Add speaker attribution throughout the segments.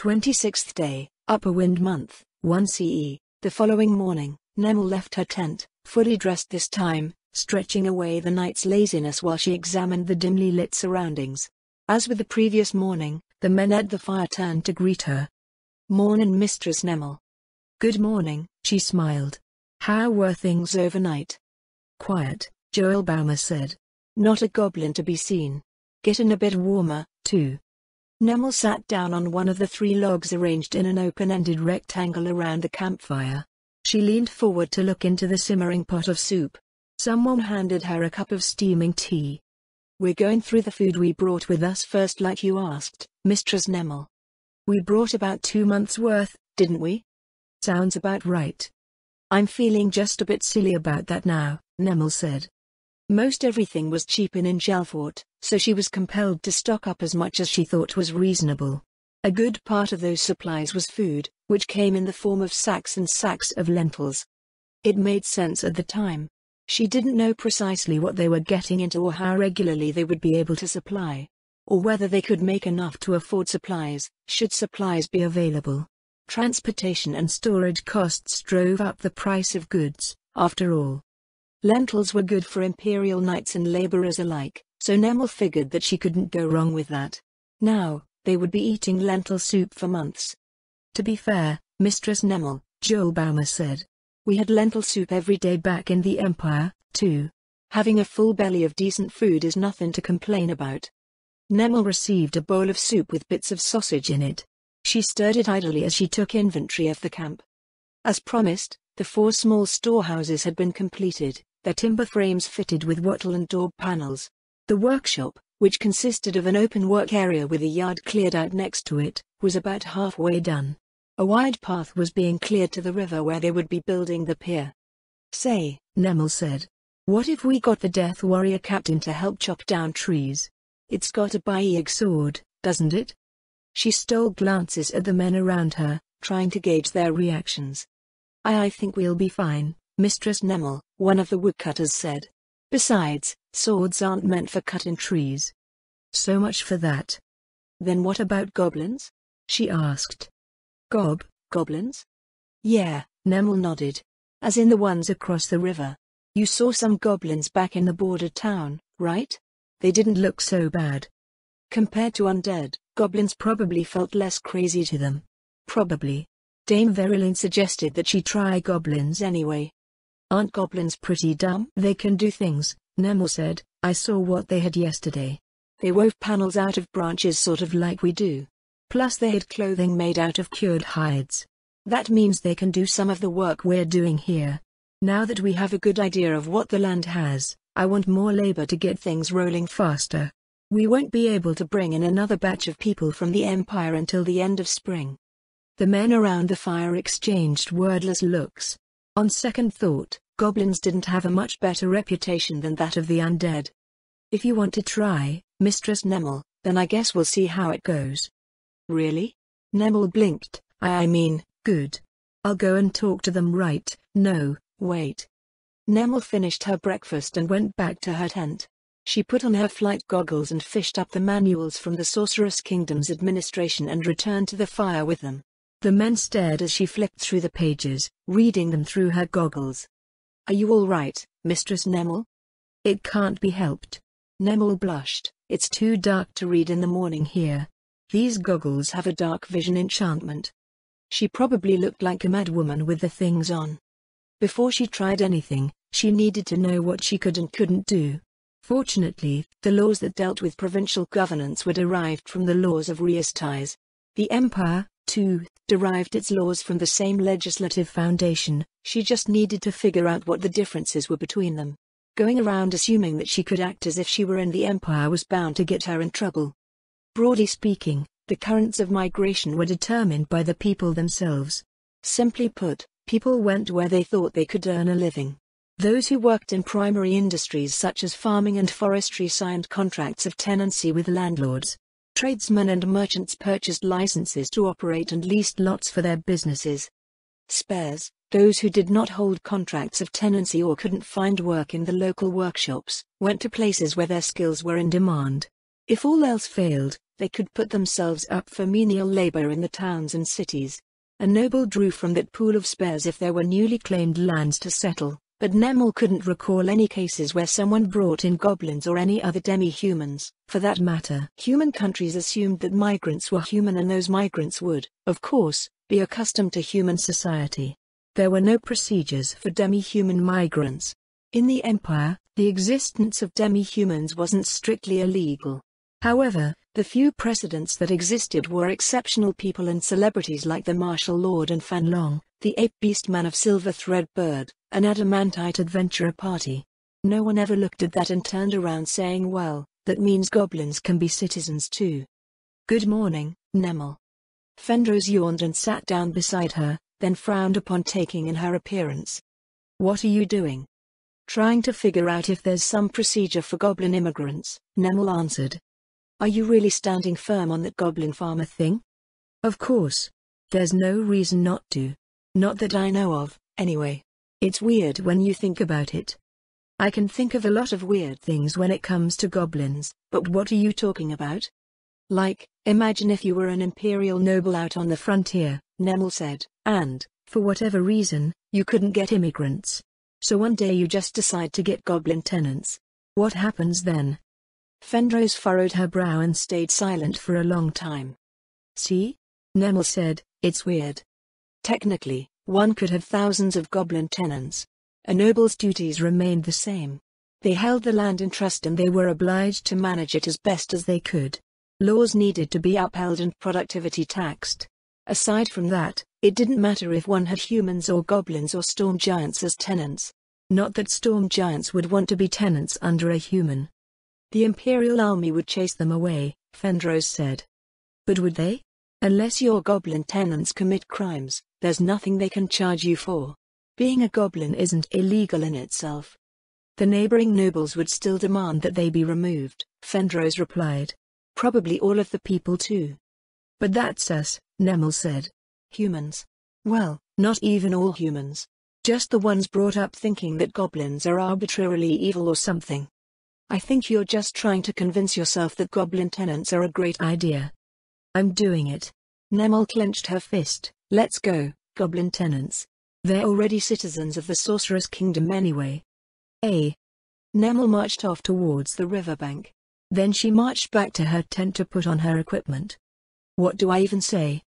Speaker 1: 26th day, upper wind month, 1 CE. The following morning, Nemel left her tent, fully dressed this time, stretching away the night's laziness while she examined the dimly lit surroundings. As with the previous morning, the men at the fire turned to greet her. "Mornin', Mistress Nemel."
Speaker 2: "Good morning," she smiled. "How were things overnight?"
Speaker 1: "Quiet," Joel Baumer said. "Not a goblin to be seen. Getting a bit warmer, too." Nemel sat down on one of the 3 logs arranged in an open-ended rectangle around the campfire. She leaned forward to look into the simmering pot of soup. Someone handed her a cup of steaming tea. "We're going through the food we brought with us first like you asked, Mistress Nemel." "We brought about 2 months' worth, didn't we?"
Speaker 2: "Sounds about right."
Speaker 1: "I'm feeling just a bit silly about that now," Nemel said. Most everything was cheap in Ingelfort, so she was compelled to stock up as much as she thought was reasonable. A good part of those supplies was food, which came in the form of sacks and sacks of lentils. It made sense at the time. She didn't know precisely what they were getting into or how regularly they would be able to supply, or whether they could make enough to afford supplies, should supplies be available. Transportation and storage costs drove up the price of goods, after all. Lentils were good for imperial knights and laborers alike, so Nemel figured that she couldn't go wrong with that. Now, they would be eating lentil soup for months.
Speaker 2: "To be fair, Mistress Nemel," Joel Baumer said,
Speaker 1: "we had lentil soup every day back in the Empire, too. Having a full belly of decent food is nothing to complain about." Nemel received a bowl of soup with bits of sausage in it. She stirred it idly as she took inventory of the camp. As promised, the 4 small storehouses had been completed, their timber frames fitted with wattle and daub panels. The workshop, which consisted of an open work area with a yard cleared out next to it, was about halfway done. A wide path was being cleared to the river where they would be building the pier.
Speaker 2: "Say," Nemel said, "what if we got the Death Warrior Captain to help chop down trees? It's got a big sword, doesn't it?" She stole glances at the men around her, trying to gauge their reactions. I think we'll be fine, Mistress Nemel," one of the woodcutters said. "Besides, swords aren't meant for cutting trees."
Speaker 1: "So much for that."
Speaker 2: "Then what about goblins?" she asked.
Speaker 1: Goblins? Yeah," Nemel nodded. "As in the ones across the river. You saw some goblins back in the border town, right? They didn't look so bad. Compared to undead, goblins probably felt less crazy to them."
Speaker 2: "Probably."
Speaker 1: Dame Verilyn suggested that she try goblins anyway. "Aren't goblins pretty dumb?"
Speaker 2: "They can do things," Nemel said. "I saw what they had yesterday.
Speaker 1: They wove panels out of branches sort of like we do. Plus they had clothing made out of cured hides. That means they can do some of the work we're doing here. Now that we have a good idea of what the land has, I want more labor to get things rolling faster. We won't be able to bring in another batch of people from the Empire until the end of spring." The men around the fire exchanged wordless looks. On second thought, goblins didn't have a much better reputation than that of the undead. "If you want to try, Mistress Nemel, then I guess we'll see how it goes." "Really?" Nemel blinked. I mean, good. I'll go and talk to them right." "No, wait." Nemel finished her breakfast and went back to her tent. She put on her flight goggles and fished up the manuals from the Sorceress Kingdom's administration and returned to the fire with them. The men stared as she flipped through the pages, reading them through her goggles. "Are you all right, Mistress Nemel?"
Speaker 2: "It can't be helped."
Speaker 1: Nemel blushed. "It's too dark to read in the morning here. These goggles have a dark vision enchantment." She probably looked like a mad woman with the things on. Before she tried anything, she needed to know what she could and couldn't do. Fortunately, the laws that dealt with provincial governance were derived from the laws of Riestais. The Empire, too, derived its laws from the same legislative foundation. She just needed to figure out what the differences were between them. Going around assuming that she could act as if she were in the Empire was bound to get her in trouble. Broadly speaking, the currents of migration were determined by the people themselves. Simply put, people went where they thought they could earn a living. Those who worked in primary industries such as farming and forestry signed contracts of tenancy with landlords. Tradesmen and merchants purchased licenses to operate and leased lots for their businesses. Spares, those who did not hold contracts of tenancy or couldn't find work in the local workshops, went to places where their skills were in demand. If all else failed, they could put themselves up for menial labor in the towns and cities. A noble drew from that pool of spares if there were newly claimed lands to settle, but Nemel couldn't recall any cases where someone brought in goblins or any other demi-humans, for that matter. Human countries assumed that migrants were human and those migrants would, of course, be accustomed to human society. There were no procedures for demi-human migrants. In the Empire, the existence of demi-humans wasn't strictly illegal. However, the few precedents that existed were exceptional people and celebrities like the Martial Lord and Fan Long, the ape beast man of Silver Thread Bird, an adamantite adventurer party. No one ever looked at that and turned around saying, well, that means goblins can be citizens too. Good morning, Nemel. Fenrose yawned and sat down beside her, then frowned upon taking in her appearance. What are you doing? Trying to figure out if there's some procedure for goblin immigrants, Nemel answered. Are you really standing firm on that goblin farmer thing? Of course. There's no reason not to. Not that I know of, anyway. It's weird when you think about it. I can think of a lot of weird things when it comes to goblins, but what are you talking about? Like, imagine if you were an imperial noble out on the frontier, Nemel said, and, for whatever reason, you couldn't get immigrants. So one day you just decide to get goblin tenants. What happens then? Fenrose furrowed her brow and stayed silent for a long time. See? Nemel said, it's weird. Technically, one could have thousands of goblin tenants. A noble's duties remained the same. They held the land in trust and they were obliged to manage it as best as they could. Laws needed to be upheld and productivity taxed. Aside from that, it didn't matter if one had humans or goblins or storm giants as tenants. Not that storm giants would want to be tenants under a human. The Imperial army would chase them away, Fenrose said. But would they? Unless your goblin tenants commit crimes, there's nothing they can charge you for. Being a goblin isn't illegal in itself. The neighboring nobles would still demand that they be removed, Fenrose replied. Probably all of the people too. But that's us, Nemel said. Humans. Well, not even all humans. Just the ones brought up thinking that goblins are arbitrarily evil or something. I think you're just trying to convince yourself that goblin tenants are a great idea. I'm doing it. Nemel clenched her fist. Let's go, goblin tenants. They're already citizens of the Sorcerer's Kingdom anyway. Nemel marched off towards the riverbank. Then she marched back to her tent to put on her equipment. What do I even say?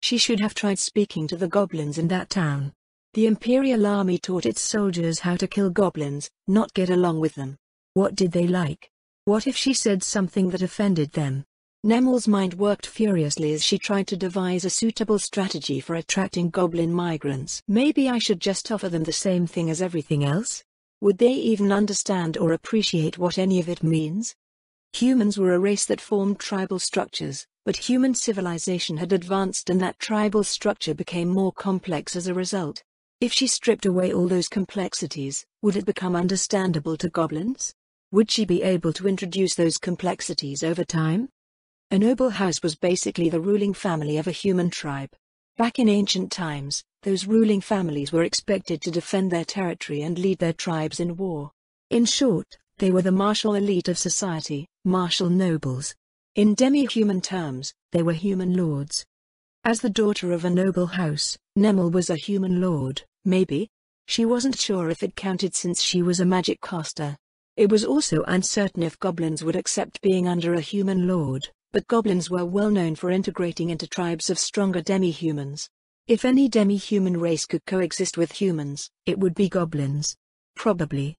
Speaker 1: She should have tried speaking to the goblins in that town. The Imperial Army taught its soldiers how to kill goblins, not get along with them. What did they like? What if she said something that offended them? Nemel's mind worked furiously as she tried to devise a suitable strategy for attracting goblin migrants. Maybe I should just offer them the same thing as everything else? Would they even understand or appreciate what any of it means? Humans were a race that formed tribal structures, but human civilization had advanced and that tribal structure became more complex as a result. If she stripped away all those complexities, would it become understandable to goblins? Would she be able to introduce those complexities over time? A noble house was basically the ruling family of a human tribe. Back in ancient times, those ruling families were expected to defend their territory and lead their tribes in war. In short, they were the martial elite of society, martial nobles. In demi-human terms, they were human lords. As the daughter of a noble house, Nemel was a human lord, maybe? She wasn't sure if it counted since she was a magic caster. It was also uncertain if goblins would accept being under a human lord, but goblins were well known for integrating into tribes of stronger demi-humans. If any demi-human race could coexist with humans, it would be goblins. Probably.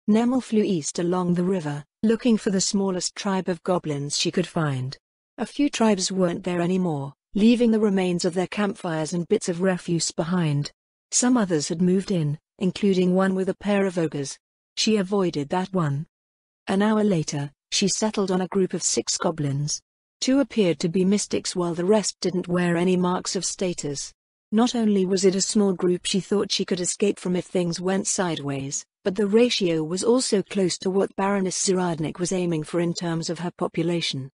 Speaker 1: Nemel flew east along the river, looking for the smallest tribe of goblins she could find. A few tribes weren't there anymore, leaving the remains of their campfires and bits of refuse behind. Some others had moved in, including one with a pair of ogres. She avoided that one. An hour later, she settled on a group of 6 goblins. 2 appeared to be mystics while the rest didn't wear any marks of status. Not only was it a small group she thought she could escape from if things went sideways, but the ratio was also close to what Baroness Zaradnik was aiming for in terms of her population.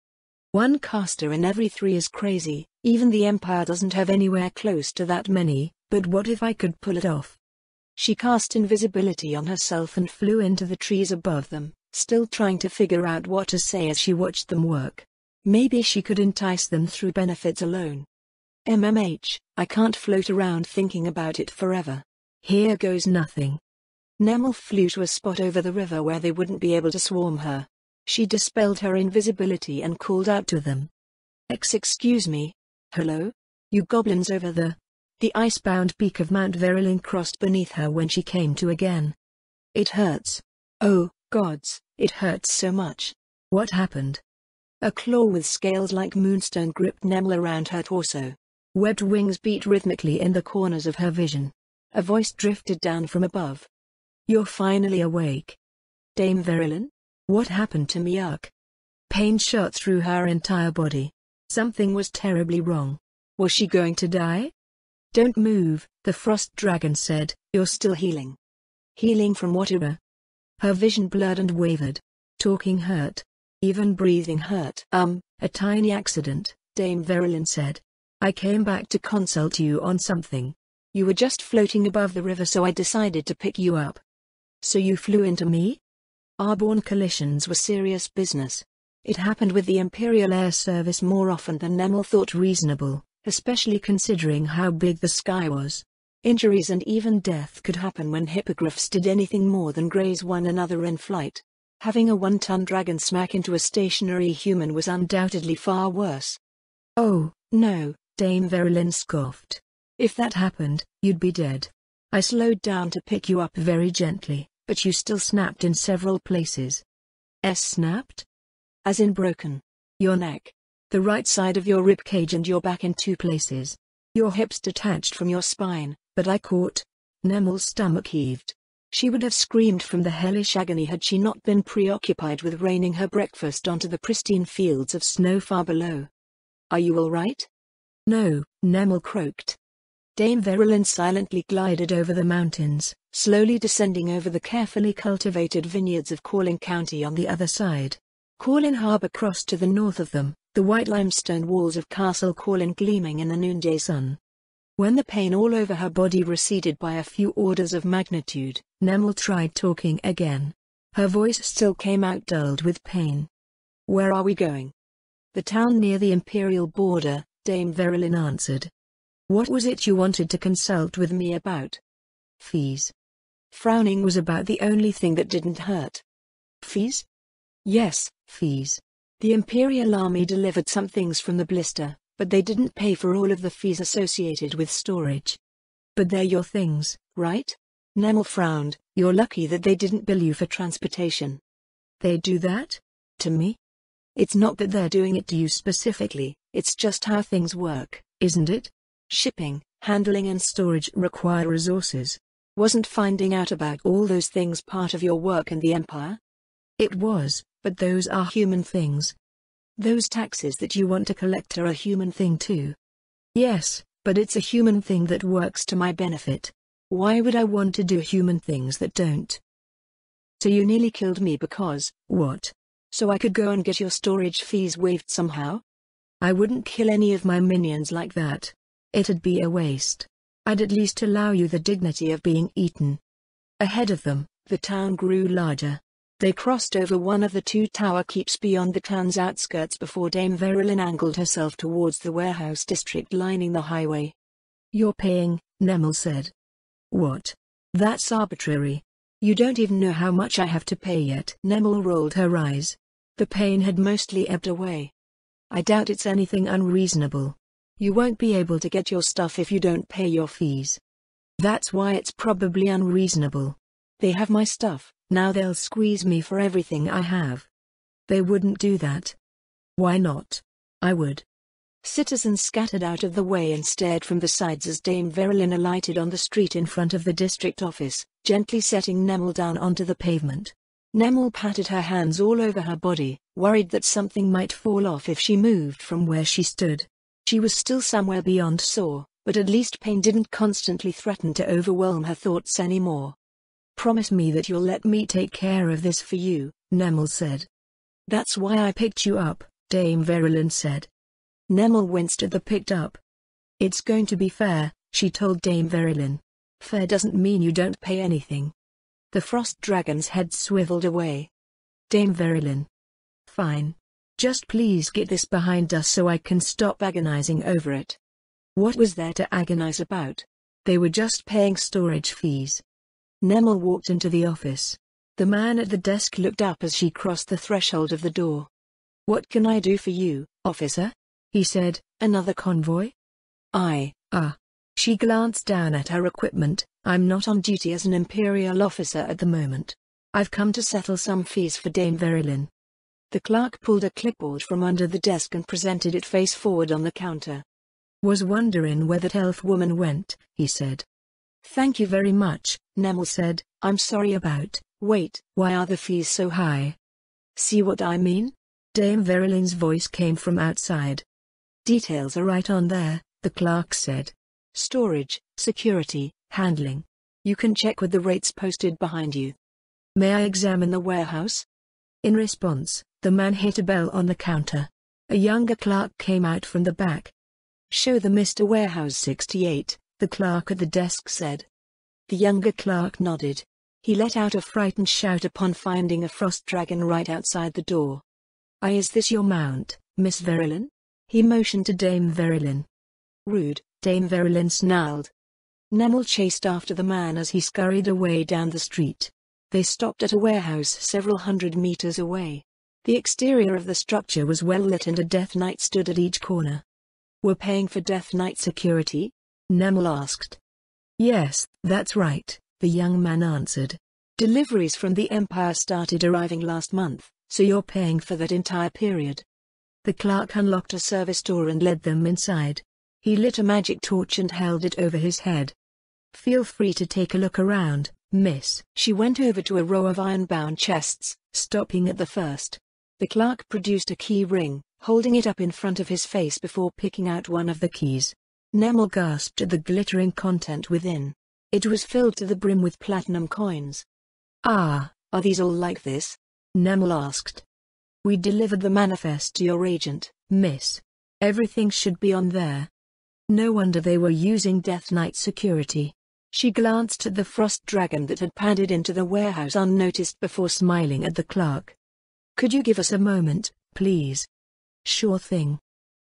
Speaker 1: 1 caster in every 3 is crazy, even the Empire doesn't have anywhere close to that many, but what if I could pull it off? She cast invisibility on herself and flew into the trees above them, still trying to figure out what to say as she watched them work. Maybe she could entice them through benefits alone. I can't float around thinking about it forever.
Speaker 2: Here goes nothing.
Speaker 1: Nemel flew to a spot over the river where they wouldn't be able to swarm her. She dispelled her invisibility and called out to them. Excuse me. Hello? You goblins over there?
Speaker 2: The icebound peak of Mount Verilyn crossed beneath her when she came to again.
Speaker 1: It hurts. Oh, gods, it hurts so much.
Speaker 2: What happened?
Speaker 1: A claw with scales like moonstone gripped Nemel around her torso.
Speaker 2: Webbed wings beat rhythmically in the corners of her vision.
Speaker 1: A voice drifted down from above.
Speaker 2: You're finally awake.
Speaker 1: Dame Verilyn?
Speaker 2: What happened to Miak? Pain shot through her entire body. Something was terribly wrong. Was she going to die? Don't move, the frost dragon said.
Speaker 1: You're still healing. Healing from what era?
Speaker 2: Her vision blurred and wavered. Talking hurt. Even breathing hurt. A tiny accident, Dame Verilyn said. I came back to consult you on something.
Speaker 1: You were just floating above the river, so I decided to pick you up.
Speaker 2: So you flew into me?
Speaker 1: Airborne collisions were serious business. It happened with the Imperial Air Service more often than Nemel thought reasonable, especially considering how big the sky was. Injuries and even death could happen when hippogriffs did anything more than graze one another in flight. Having a 1-ton dragon smack into a stationary human was undoubtedly far worse.
Speaker 2: Oh,
Speaker 1: no,
Speaker 2: Dame Verilyn scoffed. If that happened, you'd be dead. I slowed down to pick you up very gently, but you still snapped in several places. Snapped?
Speaker 1: As in broken.
Speaker 2: Your neck. The right side of your ribcage and your back in 2 places. Your hips detached from your spine, but I caught. Nemel's stomach heaved. She would have screamed from the hellish agony had she not been preoccupied with raining her breakfast onto the pristine fields of snow far below.
Speaker 1: Are you all right?
Speaker 2: No, Nemel croaked. Dame Verilyn silently glided over the mountains, slowly descending over the carefully cultivated vineyards of Corlin County on the other side. Corlin Harbor crossed to the north of them, the white limestone walls of Castle Corlin gleaming in the noonday sun. When the pain all over her body receded by a few orders of magnitude, Nemel tried talking again. Her voice still came out dulled with pain.
Speaker 1: Where are we going?
Speaker 2: The town near the Imperial border, Dame Verilyn answered. What was it you wanted to consult with me about? Fees. Frowning was about the only thing that didn't hurt. Fees?
Speaker 1: Yes,
Speaker 2: fees.
Speaker 1: The Imperial Army delivered some things from the blister, but they didn't pay for all of the fees associated with storage.
Speaker 2: But they're your things, right?
Speaker 1: Nemel frowned. You're lucky that they didn't bill you for transportation.
Speaker 2: They do that? To me?
Speaker 1: It's not that they're doing it to you specifically, it's just how things work,
Speaker 2: isn't it?
Speaker 1: Shipping, handling and
Speaker 2: storage require resources.
Speaker 1: Wasn't finding out about all those things part of your work in the Empire?
Speaker 2: It was, but those are human things.
Speaker 1: Those taxes that you want to collect are a human thing too.
Speaker 2: Yes, but it's a human thing that works to my benefit. Why would I want to do human things that don't?
Speaker 1: So you nearly killed me because,
Speaker 2: what?
Speaker 1: So I could go and get your storage fees waived somehow?
Speaker 2: I wouldn't kill any of my minions like that. It'd be a waste. I'd at least allow you the dignity of being eaten. Ahead of them, the town grew larger. They crossed over one of the 2 tower keeps beyond the town's outskirts before Dame Verilyn angled herself towards the warehouse district lining the highway. You're paying, Nemel said. What? That's arbitrary.
Speaker 1: You don't even know how much I have to pay yet.
Speaker 2: Nemel rolled her eyes. The pain had mostly ebbed away. I doubt it's anything unreasonable. You won't be able to get your stuff if you don't pay your fees. That's why it's probably unreasonable. They have my stuff, now they'll squeeze me for everything I have. They wouldn't do that. Why not? I would. Citizens scattered out of the way and stared from the sides as Dame Verilyn alighted on the street in front of the district office, gently setting Nemel down onto the pavement. Nemel patted her hands all over her body, worried that something might fall off if she moved from where she stood. She was still somewhere beyond sore, but at least pain didn't constantly threaten to overwhelm her thoughts anymore. Promise me that you'll let me take care of this for you, Nemel said. That's why I picked you up, Dame Verilyn said. Nemel winced at the picked up. It's going to be fair, she told Dame Verilyn. Fair doesn't mean you don't pay anything. The frost dragon's head swiveled away. Dame Verilyn. Fine. Just please get this behind us so I can stop agonizing over it. What was there to agonize about? They were just paying storage fees. Nemel walked into the office. The man at the desk looked up as she crossed the threshold of the door. "What can I do for you, officer?" he said. "Another convoy?" She glanced down at her equipment. "I'm not on duty as an Imperial officer at the moment. I've come to settle some fees for Dame Verilyn." The clerk pulled a clipboard from under the desk and presented it face forward on the counter. "Was wondering where that elf woman went," he said. "Thank you very much," Nemel said. "I'm sorry about, wait, why are the fees so high?" "See what I mean?" Dame Verilyn's voice came from outside. "Details are right on there," the clerk said. "Storage, security, handling. You can check with the rates posted behind you." "May I examine the warehouse?" In response, the man hit a bell on the counter. A younger clerk came out from the back. "Show the Mr. Warehouse 68, the clerk at the desk said. The younger clerk nodded. He let out a frightened shout upon finding a frost dragon right outside the door. "Is this your mount, Miss Verilyn?" He motioned to Dame Verilyn. "Rude," Dame Verilyn snarled. Nemel chased after the man as he scurried away down the street. They stopped at a warehouse several hundred meters away. The exterior of the structure was well lit and a Death Knight stood at each corner. "We're paying for Death Knight security?" Nemel asked. "Yes, that's right," the young man answered. "Deliveries from the Empire started arriving last month, so you're paying for that entire period." The clerk unlocked a service door and led them inside. He lit a magic torch and held it over his head. "Feel free to take a look around, miss." She went over to a row of iron-bound chests, stopping at the first. The clerk produced a key ring, holding it up in front of his face before picking out one of the keys. Nemel gasped at the glittering content within. It was filled to the brim with platinum coins. "Are these all like this?" Nemel asked. "We delivered the manifest to your agent, miss. Everything should be on there." No wonder they were using Death Knight security. She glanced at the frost dragon that had padded into the warehouse unnoticed before smiling at the clerk. "Could you give us a moment, please?" "Sure thing."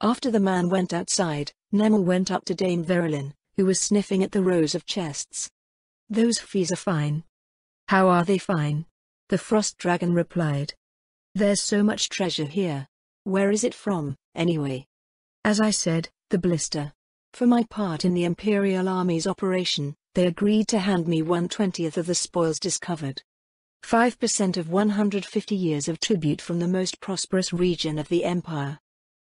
Speaker 2: After the man went outside, Nemel went up to Dame Verilyn, who was sniffing at the rows of chests. "Those fees are fine." "How are they fine?" the frost dragon replied. "There's so much treasure here. Where is it from, anyway?" "As I said, the blister. For my part in the Imperial Army's operation, they agreed to hand me 1/20th of the spoils discovered. 5% of 150 years of tribute from the most prosperous region of the Empire.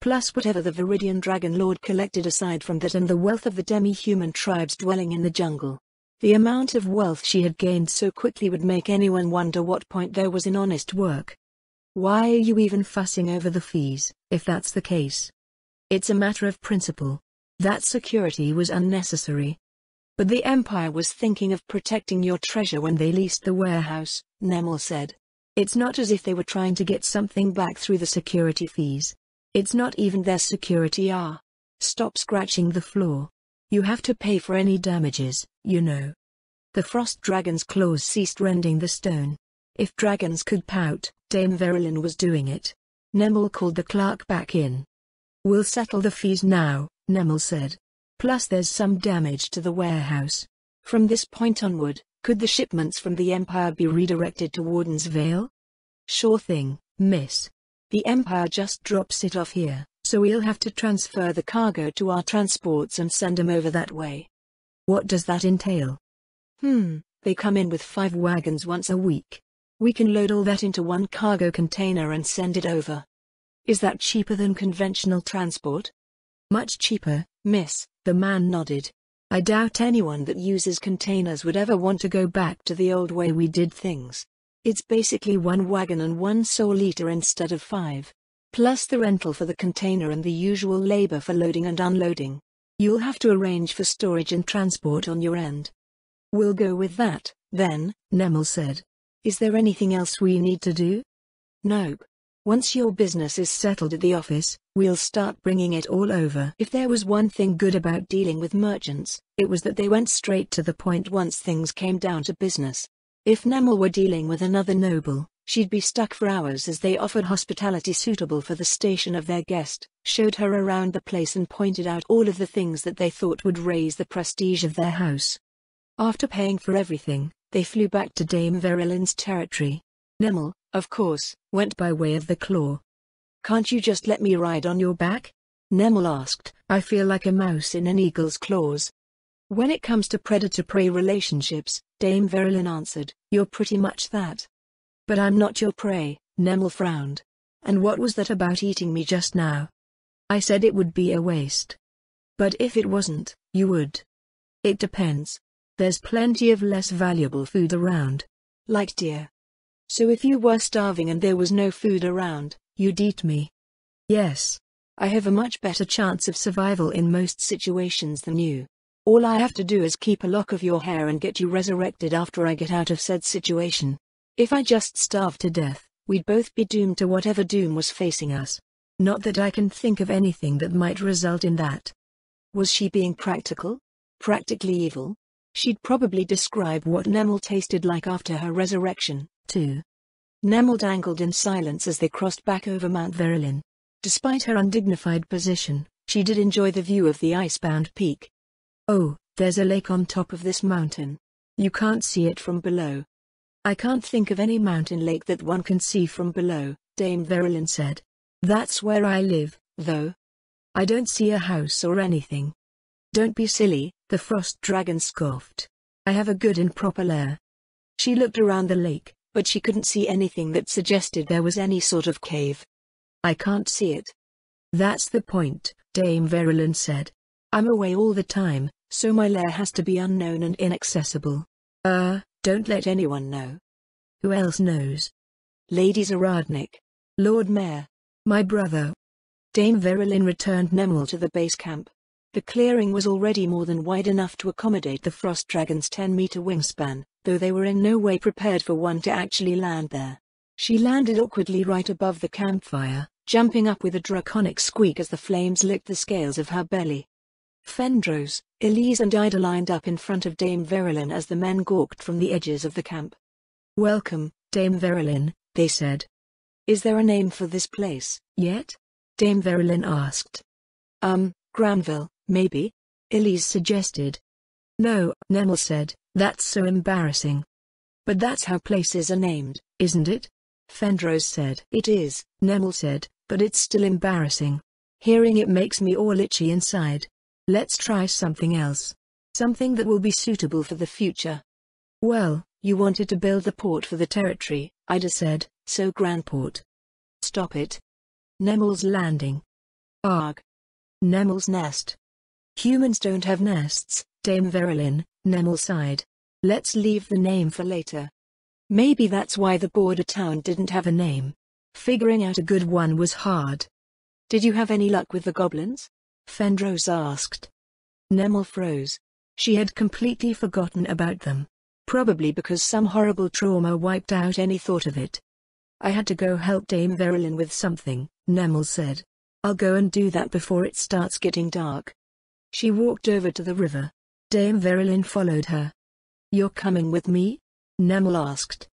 Speaker 2: Plus whatever the Viridian Dragon Lord collected aside from that and the wealth of the demi-human tribes dwelling in the jungle." The amount of wealth she had gained so quickly would make anyone wonder what point there was in honest work. "Why are you even fussing over the fees, if that's the case?" "It's a matter of principle. That security was unnecessary." "But the Empire was thinking of protecting your treasure when they leased the warehouse," Nemel said. "It's not as if they were trying to get something back through the security fees. It's not even their security. Stop scratching the floor. You have to pay for any damages, you know." The frost dragon's claws ceased rending the stone. If dragons could pout, Dame Verilyn was doing it. Nemel called the clerk back in. "We'll settle the fees now," Nemel said. "Plus there's some damage to the warehouse. From this point onward, could the shipments from the Empire be redirected to Warden's Vale?" "Sure thing, miss. The Empire just drops it off here, so we'll have to transfer the cargo to our transports and send them over that way." "What does that entail?" They come in with 5 wagons once a week. We can load all that into one cargo container and send it over." "Is that cheaper than conventional transport?" "Much cheaper, miss," the man nodded. "I doubt anyone that uses containers would ever want to go back to the old way we did things. It's basically 1 wagon and 1 soul eater instead of 5. Plus the rental for the container and the usual labor for loading and unloading. You'll have to arrange for storage and transport on your end." "We'll go with that, then," Nemel said. "Is there anything else we need to do?" "Nope. Once your business is settled at the office, we'll start bringing it all over." If there was one thing good about dealing with merchants, it was that they went straight to the point once things came down to business. If Nemel were dealing with another noble,
Speaker 1: She'd be stuck for hours as they offered hospitality suitable for the station of their guest, showed her around the place and pointed out all of the things that they thought would raise the prestige of their house. After paying for everything, they flew back to Dame Verulin's territory. Nemel, of course, went by way of the claw. "Can't you just let me ride on your back?" Nemel asked. "I feel like a mouse in an eagle's claws." "When it comes to predator-prey relationships," Dame Verulin answered, "you're pretty much that." "But I'm not your prey," Nemel frowned. "And what was that about eating me just now?" "I said it would be a waste." "But if it wasn't, you would." "It depends. There's plenty of less valuable food around." "Like deer." "So if you were starving and there was no food around, you'd eat me?" "Yes. I have a much better chance of survival in most situations than you. All I have to do is keep a lock of your hair and get you resurrected after I get out of said situation. If I just starved to death, we'd both be doomed to whatever doom was facing us. Not that I can think of anything that might result in that." Was she being practical? Practically evil? She'd probably describe what Nemel tasted like after her resurrection, too. Nemel dangled in silence as they crossed back over Mount Veruline. Despite her undignified position, she did enjoy the view of the icebound peak. "Oh, there's a lake on top of this mountain. You can't see it from below." "I can't think of any mountain lake that one can see from below," Dame Verulin said. "That's where I live, though. I don't see a house or anything." "Don't be silly," the frost dragon scoffed. "I have a good and proper lair." She looked around the lake, but she couldn't see anything that suggested there was any sort of cave. "I can't see it." "That's the point," Dame Verulin said. "I'm away all the time, so my lair has to be unknown and inaccessible." Don't let anyone know." "Who else knows?" "Lady Zaradnik. Lord Mayor. My brother." Dame Verulin returned Nemel to the base camp. The clearing was already more than wide enough to accommodate the frost dragon's 10-meter wingspan, though they were in no way prepared for one to actually land there. She landed awkwardly right above the campfire, jumping up with a draconic squeak as the flames licked the scales of her belly. Fendros, Elise and Ida lined up in front of Dame Verulin as the men gawked from the edges of the camp. "Welcome, Dame Verulin," they said. "Is there a name for this place, yet?" Dame Verulin asked. Granville, maybe?" Elise suggested. "No," Nemel said, "that's so embarrassing." "But that's how places are named, isn't it?" Fendros said. "It is," Nemel said, "but it's still embarrassing. Hearing it makes me all itchy inside. Let's try something else. Something that will be suitable for the future." "Well, you wanted to build the port for the territory," Ida said, "so Grandport." "Stop it." "Nemel's Landing." "Arg." "Nemel's Nest." "Humans don't have nests, Dame Verulin," Nemel sighed. "Let's leave the name for later." Maybe that's why the border town didn't have a name. Figuring out a good one was hard. "Did you have any luck with the goblins?" Fendros asked. Nemel froze. She had completely forgotten about them. Probably because some horrible trauma wiped out any thought of it. "I had to go help Dame Verulin with something," Nemel said. "I'll go and do that before it starts getting dark." She walked over to the river. Dame Verulin followed her. "You're coming with me?" Nemel asked.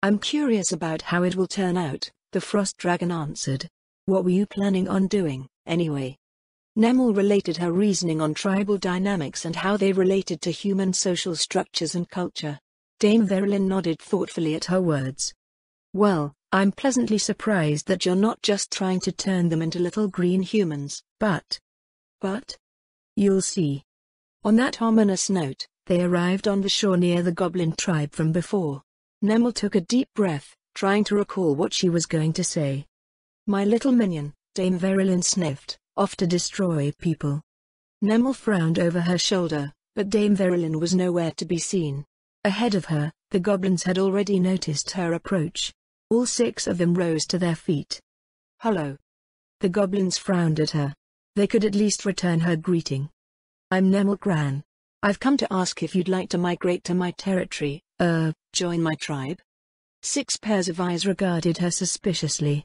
Speaker 1: "I'm curious about how it will turn out," the frost dragon answered. "What were you planning on doing, anyway?" Nemel related her reasoning on tribal dynamics and how they related to human social structures and culture. Dame Verulin nodded thoughtfully at her words. "Well, I'm pleasantly surprised that you're not just trying to turn them into little green humans, but... You'll see." On that ominous note, they arrived on the shore near the goblin tribe from before. Nemel took a deep breath, trying to recall what she was going to say. "My little minion," Dame Verulin sniffed, "off to destroy people." Nemel frowned over her shoulder, but Dame Verulin was nowhere to be seen. Ahead of her, the goblins had already noticed her approach. All 6 of them rose to their feet. "Hello." The goblins frowned at her. They could at least return her greeting. "I'm Nemel Gran. I've come to ask if you'd like to migrate to my territory, join my tribe." 6 pairs of eyes regarded her suspiciously.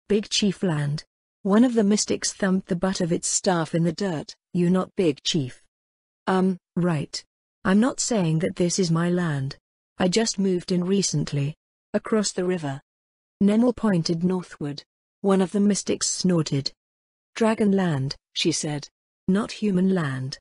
Speaker 1: "Big Chief land." One of the mystics thumped the butt of its staff in the dirt. "You not Big Chief." Right. I'm not saying that this is my land. I just moved in recently." Across the river,
Speaker 2: Nemel pointed northward. One of the mystics snorted. Dragon land, she said. Not human land.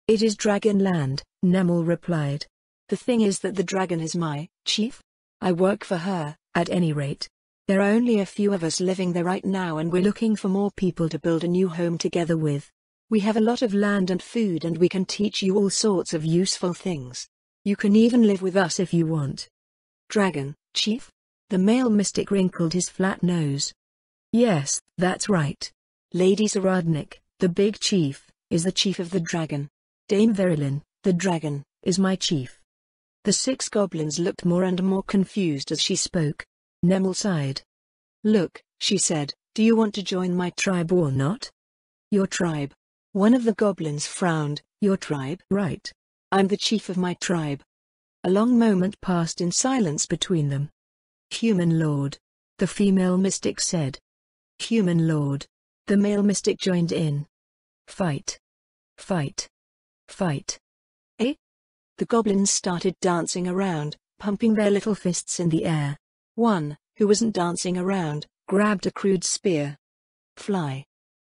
Speaker 2: It is dragon land, Nemel replied. The thing is that the dragon is my chief. I work for her, at any rate. There are only a few of us living there right now and we're looking for more people to build a new home together with. We have a lot of land and food and we can teach you all sorts of useful things. You can even live with us if you want. Dragon, chief? The male mystic wrinkled his flat nose. Yes, that's right. Lady Saradnik, the big chief, is the chief of the dragon. Dame Verilyn, the dragon, is my chief. The 6 goblins looked more and more confused as she spoke. Nemel sighed. Look, she said, do you want to join my tribe or not? Your tribe. One of the goblins frowned. Your tribe? Right. I'm the chief of my tribe. A long moment passed in silence between them. Human lord. The female mystic said. Human lord. The male mystic joined in. Fight. Fight. Fight. Eh? The goblins started dancing around, pumping their little fists in the air. One, who wasn't dancing around, grabbed a crude spear. Fly.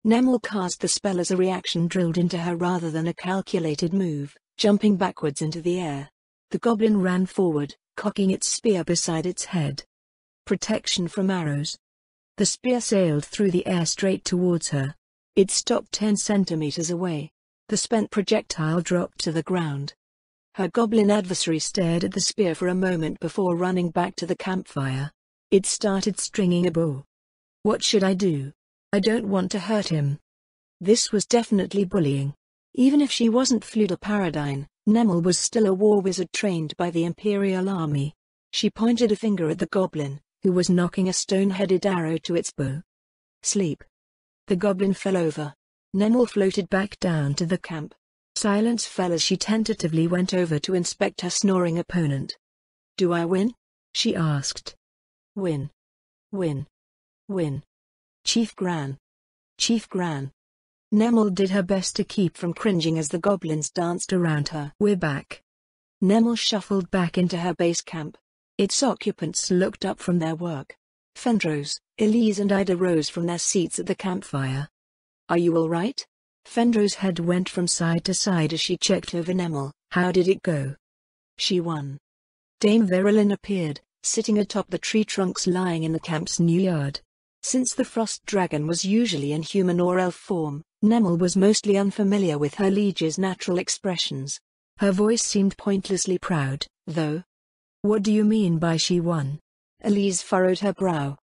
Speaker 2: Nemel cast the spell as a reaction drilled into her rather than a calculated move, jumping backwards into the air. The goblin ran forward, cocking its spear beside its head. Protection from arrows. The spear sailed through the air straight towards her. It stopped 10 centimeters away. The spent projectile dropped to the ground. Her goblin adversary stared at the spear for a moment before running back to the campfire. It started stringing a bow. What should I do? I don't want to hurt him. This was definitely bullying. Even if she wasn't Fluda Paradine, Nemel was still a war wizard trained by the Imperial Army. She pointed a finger at the goblin, who was knocking a stone-headed arrow to its bow. Sleep. The goblin fell over. Nemel floated back down to the camp. Silence fell as she tentatively went over to inspect her snoring opponent. Do I win? She asked. Win. Win. Win. Chief Gran. Chief Gran. Nemel did her best to keep from cringing as the goblins danced around her. We're back. Nemel shuffled back into her base camp. Its occupants looked up from their work. Fendros, Elise and Ida rose from their seats at the campfire. Are you all right? Fendro's head went from side to side as she checked over Nemel. How did it go? She won. Dame Verilyn appeared, sitting atop the tree trunks lying in the camp's new yard. Since the frost dragon was usually in human or elf form, Nemel was mostly unfamiliar with her liege's natural expressions. Her voice seemed pointlessly proud, though. What do you mean by she won? Elise furrowed her brow.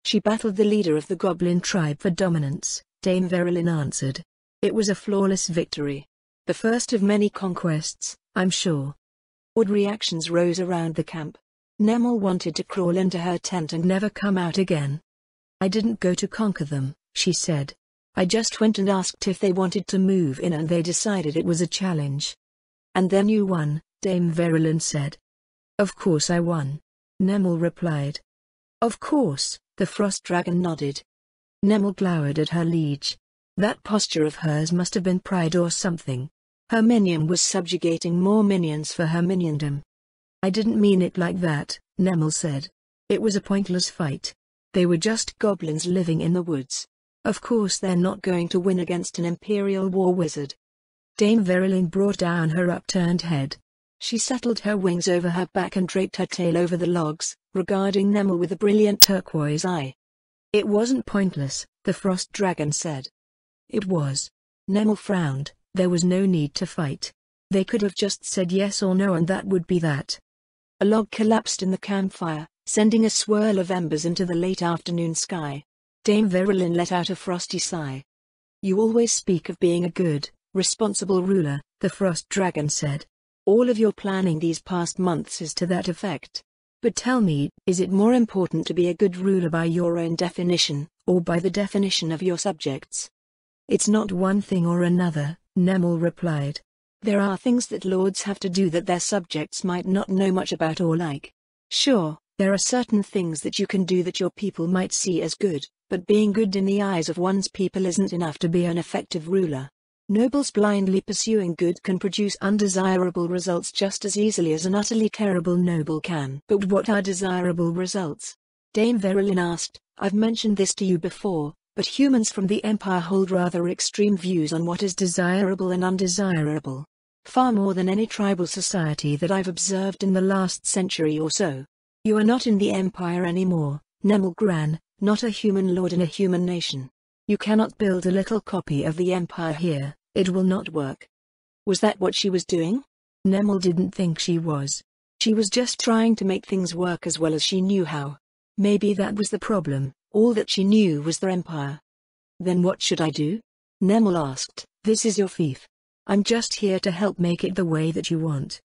Speaker 2: She battled the leader of the goblin tribe for dominance, Dame Verilyn answered. It was a flawless victory. The first of many conquests, I'm sure. Odd reactions rose around the camp. Nemel wanted to crawl into her tent and never come out again. I didn't go to conquer them, she said. I just went and asked if they wanted to move in and they decided it was a challenge. And then you won, Dame Verilyn said. Of course I won. Nemel replied. Of course, the frost dragon nodded. Nemel glowered at her liege. That posture of hers must have been pride or something. Her minion was subjugating more minions for her miniondom. I didn't mean it like that, Nemel said. It was a pointless fight. They were just goblins living in the woods. Of course they're not going to win against an imperial war wizard. Dame Verilyn brought down her upturned head. She settled her wings over her back and draped her tail over the logs, regarding Nemel with a brilliant turquoise eye. It wasn't pointless, the frost dragon said. It was. Nemel frowned. There was no need to fight. They could have just said yes or no and that would be that. A log collapsed in the campfire, sending a swirl of embers into the late afternoon sky. Dame Verilyn let out a frosty sigh. You always speak of being a good, responsible ruler, the frost dragon said. All of your planning these past months is to that effect. But tell me, is it more important to be a good ruler by your own definition, or by the definition of your subjects? It's not one thing or another, Nemel replied. There are things that lords have to do that their subjects might not know much about or like. Sure, there are certain things that you can do that your people might see as good, but being good in the eyes of one's people isn't enough to be an effective ruler. Nobles blindly pursuing good can produce undesirable results just as easily as an utterly terrible noble can. But what are desirable results?
Speaker 1: Dame Verilyn asked. I've mentioned this to you before, but humans from the Empire hold rather extreme views on what is desirable and undesirable. Far more than any tribal society that I've observed in the last century or so. You are not in the Empire anymore, Nemel Gran, not a human lord in a human nation. You cannot build a little copy of the Empire here, it will not work. Was that what she was doing? Nemel didn't think she was. She was just trying to make things work as well as she knew how. Maybe that was the problem, all that she knew was the Empire. Then what should I do? Nemel asked. This is your fief. I'm just here to help make it the way that you want.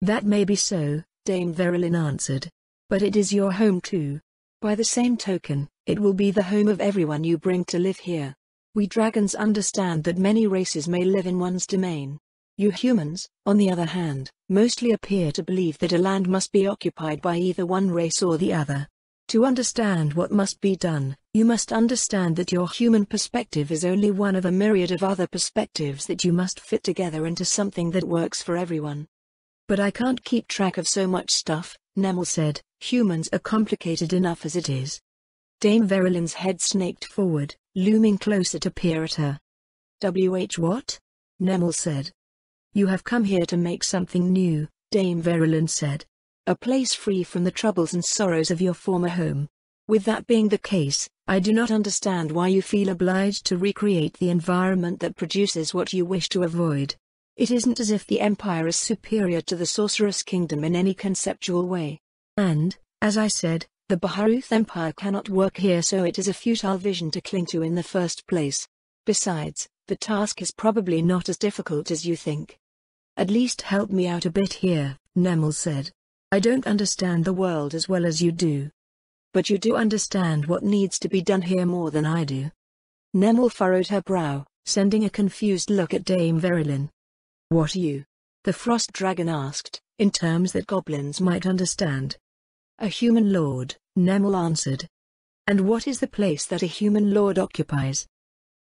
Speaker 1: That may be so, Dame Verilyn answered. But it is your home too. By the same token, it will be the home of everyone you bring to live here. We dragons understand that many races may live in one's domain. You humans, on the other hand, mostly appear to believe that a land must be occupied by either one race or the other. To understand what must be done, you must understand that your human perspective is only one of a myriad of other perspectives that you must fit together into something that works for everyone. But I can't keep track of so much stuff, Nemel said. Humans are complicated enough as it is. Dame Verilyn's head snaked forward, looming closer to peer at her. What? Nemel said. You have come here to make something new, Dame Verilyn said. A place free from the troubles and sorrows of your former home. With that being the case, I do not understand why you feel obliged to recreate the environment that produces what you wish to avoid. It isn't as if the Empire is superior to the Sorceress Kingdom in any conceptual way. And, as I said, the Baharuth Empire cannot work here, so it is a futile vision to cling to in the first place. Besides, the task is probably not as difficult as you think. At least help me out a bit here, Nemel said. I don't understand the world as well as you do. But you do understand what needs to be done here more than I do. Nemel furrowed her brow, sending a confused look at Dame Verilyn. What are you? The Frost Dragon asked, in terms that goblins might understand. A human lord, Nemel answered. And what is the place that a human lord occupies?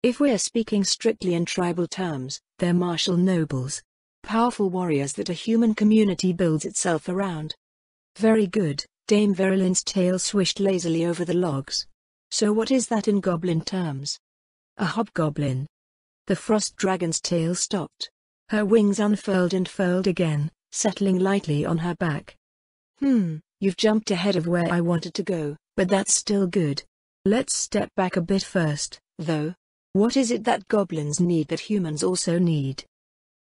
Speaker 1: If we're speaking strictly in tribal terms, they're martial nobles. Powerful warriors that a human community builds itself around. Very good, Dame Verilyn's tail swished lazily over the logs. So what is that in goblin terms? A hobgoblin. The Frost Dragon's tail stopped. Her wings unfurled and furled again, settling lightly on her back. You've jumped ahead of where I wanted to go, but that's still good. Let's step back a bit first, though. What is it that goblins need that humans also need?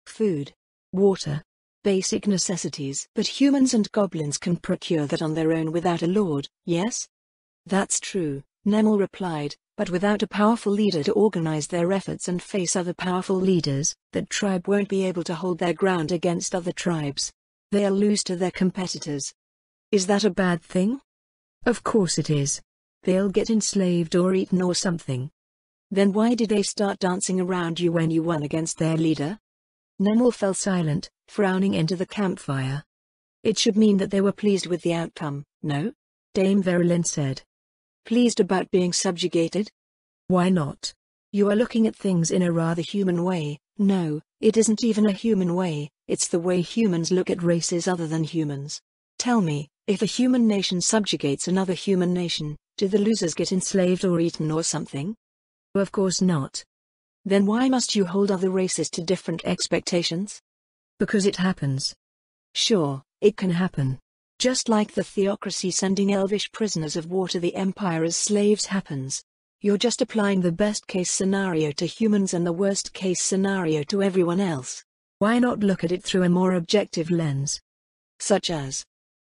Speaker 1: Food. Water. Basic necessities. But humans and goblins can procure that on their own without a lord, yes? That's true, Nemel replied, but without a powerful leader to organize their efforts and face other powerful leaders, that tribe won't be able to hold their ground against other tribes. They'll lose to their competitors. Is that a bad thing? Of course it is. They'll get enslaved or eaten or something. Then why did they start dancing around you when you won against their leader? Nemel fell silent, frowning into the campfire. It should mean that they were pleased with the outcome, no? Dame Verilyn said. Pleased about being subjugated? Why not? You are looking at things in a rather human way. No, it isn't even a human way, it's the way humans look at races other than humans. Tell me, if a human nation subjugates another human nation, do the losers get enslaved or eaten or something? Of course not. Then why must you hold other races to different expectations? Because it happens. Sure, it can happen. Just like the theocracy sending elvish prisoners of war to the Empire as slaves happens. You're just applying the best-case scenario to humans and the worst-case scenario to everyone else. Why not look at it through a more objective lens? Such as?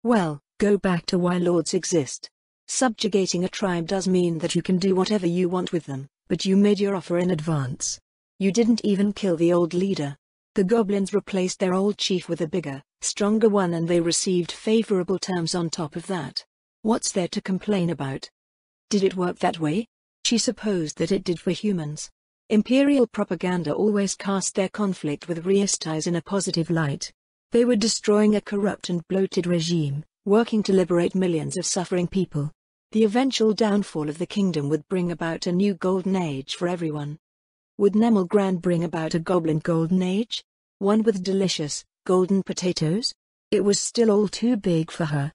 Speaker 1: Well, go back to why lords exist. Subjugating a tribe does mean that you can do whatever you want with them, but you made your offer in advance. You didn't even kill the old leader. The goblins replaced their old chief with a bigger, stronger one, and they received favorable terms on top of that. What's there to complain about? Did it work that way? She supposed that it did for humans. Imperial propaganda always cast their conflict with Reistais in a positive light. They were destroying a corrupt and bloated regime, working to liberate millions of suffering people. The eventual downfall of the kingdom would bring about a new golden age for everyone. Would Nemel Gran bring about a goblin golden age? One with delicious, golden potatoes? It was still all too big for her.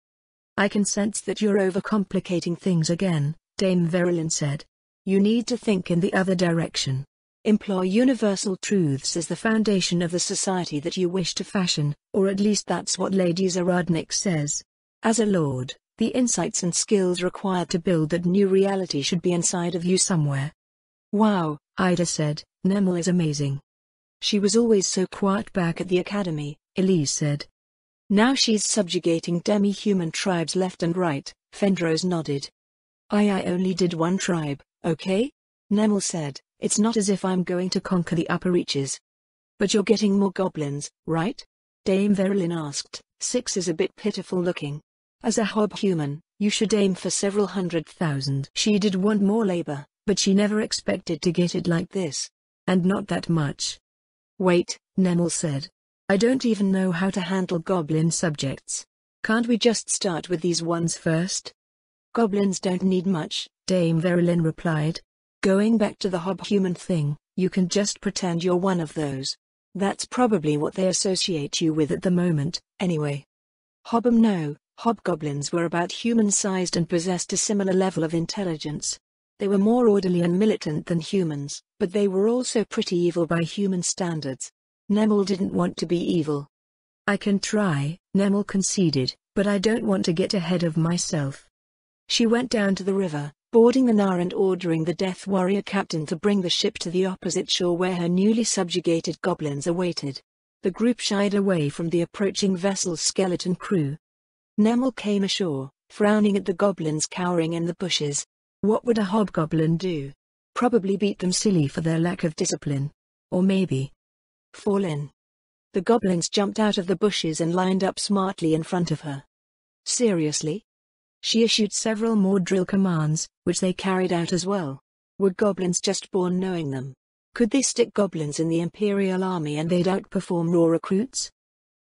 Speaker 2: I can sense that you're overcomplicating things again, Dame Verilyn said. You need to think in the other direction. Employ universal truths as the foundation of the society that you wish to fashion, or at least that's what Lady Zaradnik says. As a lord, the insights and skills required to build that new reality should be inside of you somewhere. Wow, Ida said, Nemel is amazing. She was always so quiet back at the academy, Elise said. Now she's subjugating demi-human tribes left and right, Fendros nodded. I only did one tribe, okay? Nemel said, it's not as if I'm going to conquer the upper reaches. But you're getting more goblins, right? Dame Verilyn asked. 6 is a bit pitiful looking. As a hob-human, you should aim for several 100,000. She did want more labor, but she never expected to get it like this. And not that much. Wait, Nemel said. I don't even know how to handle goblin subjects. Can't we just start with these ones first? Goblins don't need much, Dame Verilyn replied. Going back to the hob-human thing, you can just pretend you're one of those. That's probably what they associate you with at the moment, anyway. No, hobgoblins were about human-sized and possessed a similar level of intelligence. They were more orderly and militant than humans, but they were also pretty evil by human standards. Nemel didn't want to be evil. I can try, Nemel conceded, but I don't want to get ahead of myself. She went down to the river, boarding the Nar and ordering the Death Warrior captain to bring the ship to the opposite shore where her newly subjugated goblins awaited. The group shied away from the approaching vessel's skeleton crew. Nemel came ashore, frowning at the goblins cowering in the bushes. What would a hobgoblin do? Probably beat them silly for their lack of discipline. Or maybe fall in. The goblins jumped out of the bushes and lined up smartly in front of her. Seriously? She issued several more drill commands, which they carried out as well. Were goblins just born knowing them? Could they stick goblins in the Imperial Army and they'd outperform raw recruits?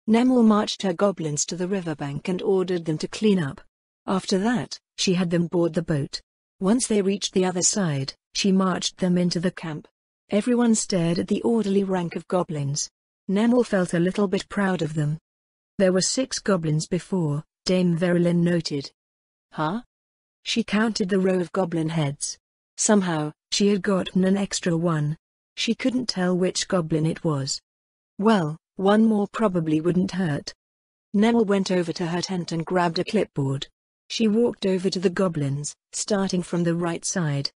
Speaker 2: Nemel marched her goblins to the riverbank and ordered them to clean up. After that, she had them board the boat. Once they reached the other side, she marched them into the camp. Everyone stared at the orderly rank of goblins. Nemel felt a little bit proud of them. There were 6 goblins before, Dame Verilyn noted. Huh? She counted the row of goblin heads. Somehow, she had gotten an extra one. She couldn't tell which goblin it was. Well, one more probably wouldn't hurt. Nemel went over to her tent and grabbed a clipboard. She walked over to the goblins, starting from the right side.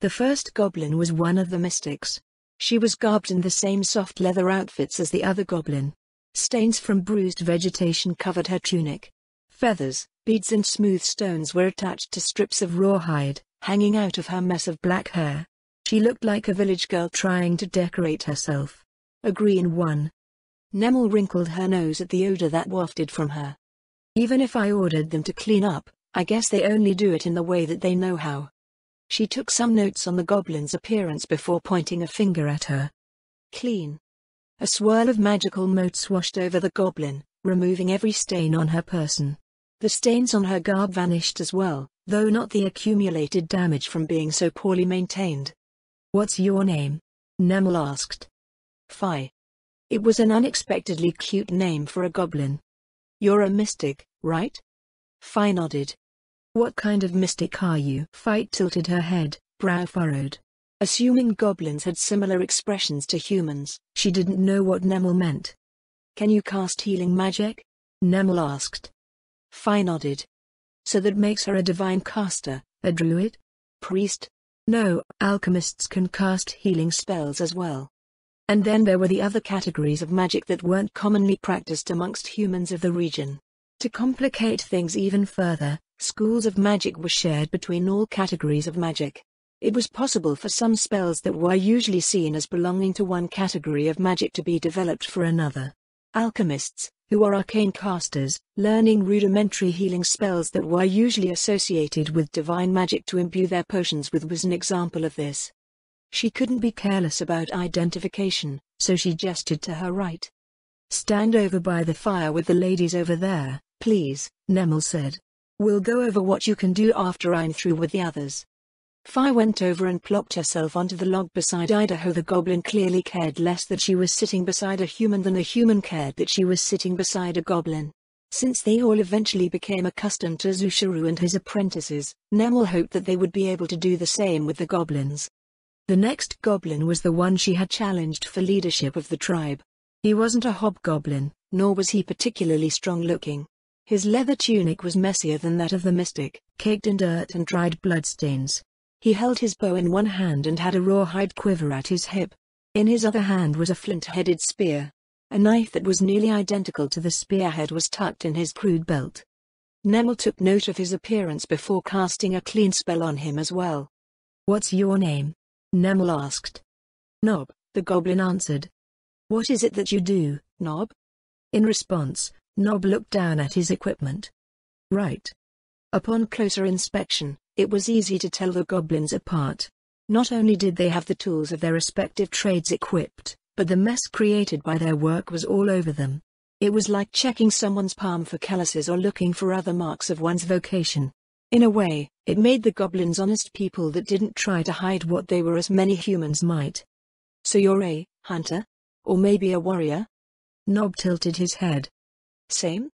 Speaker 2: The first goblin was one of the mystics. She was garbed in the same soft leather outfits as the other goblin. Stains from bruised vegetation covered her tunic. Feathers, beads and smooth stones were attached to strips of rawhide, hanging out of her mess of black hair. She looked like a village girl trying to decorate herself. A green one. Nemel wrinkled her nose at the odor that wafted from her. Even if I ordered them to clean up, I guess they only do it in the way that they know how. She took some notes on the goblin's appearance before pointing a finger at her. Clean. A swirl of magical motes washed over the goblin, removing every stain on her person. The stains on her garb vanished as well, though not the accumulated damage from being so poorly maintained. What's your name? Nemel asked. Phi. It was an unexpectedly cute name for a goblin. You're a mystic, right? Phi nodded. What kind of mystic are you? Phi tilted her head, brow furrowed. Assuming goblins had similar expressions to humans, she didn't know what Nemel meant. Can you cast healing magic? Nemel asked. Phi nodded. So that makes her a divine caster, a druid? Priest? No, alchemists can cast healing spells as well. And then there were the other categories of magic that weren't commonly practiced amongst humans of the region. To complicate things even further, schools of magic were shared between all categories of magic. It was possible for some spells that were usually seen as belonging to one category of magic to be developed for another. Alchemists, who are arcane casters, learning rudimentary healing spells that were usually associated with divine magic to imbue their potions with, was an example of this. She couldn't be careless about identification, so she gestured to her right. Stand over by the fire with the ladies over there, please, Nemel said. We'll go over what you can do after I'm through with the others. Phi went over and plopped herself onto the log beside Idaho. The goblin clearly cared less that she was sitting beside a human than a human cared that she was sitting beside a goblin.
Speaker 1: Since they all eventually became accustomed to Zushiru and his apprentices, Nemel hoped that they would be able to do the same with the goblins. The next goblin was the one she had challenged for leadership of the tribe. He wasn't a hobgoblin, nor was he particularly strong-looking. His leather tunic was messier than that of the mystic, caked in dirt and dried bloodstains. He held his bow in one hand and had a rawhide quiver at his hip. In his other hand was a flint-headed spear. A knife that was nearly identical to the spearhead was tucked in his crude belt. Nemel took note of his appearance before casting a clean spell on him as well.
Speaker 2: "What's your name?" Nemel asked.
Speaker 1: "Nob," the goblin answered.
Speaker 2: "What is it that you do, Nob?" In response, Nob looked down at his equipment. "Right."
Speaker 1: Upon closer inspection, it was easy to tell the goblins apart. Not only did they have the tools of their respective trades equipped, but the mess created by their work was all over them. It was like checking someone's palm for calluses or looking for other marks of one's vocation. In a way, it made the goblins honest people that didn't try to hide what they were as many humans might. "So you're a hunter? Or maybe a warrior?"
Speaker 2: Nob tilted his head.
Speaker 1: "Same?"